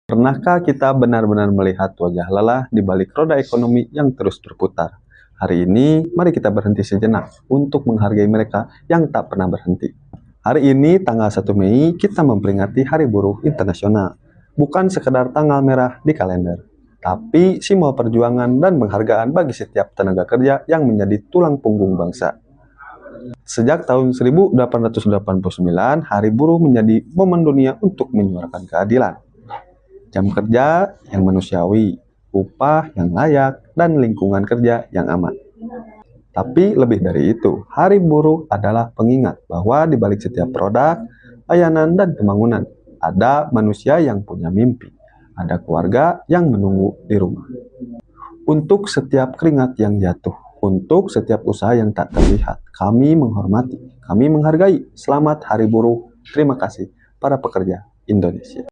Pernahkah kita benar-benar melihat wajah lelah di balik roda ekonomi yang terus berputar? Hari ini, mari kita berhenti sejenak untuk menghargai mereka yang tak pernah berhenti. Hari ini, tanggal 1 Mei, kita memperingati Hari Buruh Internasional. Bukan sekedar tanggal merah di kalender, tapi simbol perjuangan dan penghargaan bagi setiap tenaga kerja yang menjadi tulang punggung bangsa. Sejak tahun 1889, Hari Buruh menjadi momen dunia untuk menyuarakan keadilan. Jam kerja yang manusiawi, upah yang layak, dan lingkungan kerja yang aman. Tapi lebih dari itu, Hari Buruh adalah pengingat bahwa di balik setiap produk, layanan, dan pembangunan, ada manusia yang punya mimpi, ada keluarga yang menunggu di rumah. Untuk setiap keringat yang jatuh, untuk setiap usaha yang tak terlihat, kami menghormati, kami menghargai. Selamat Hari Buruh, terima kasih para pekerja Indonesia.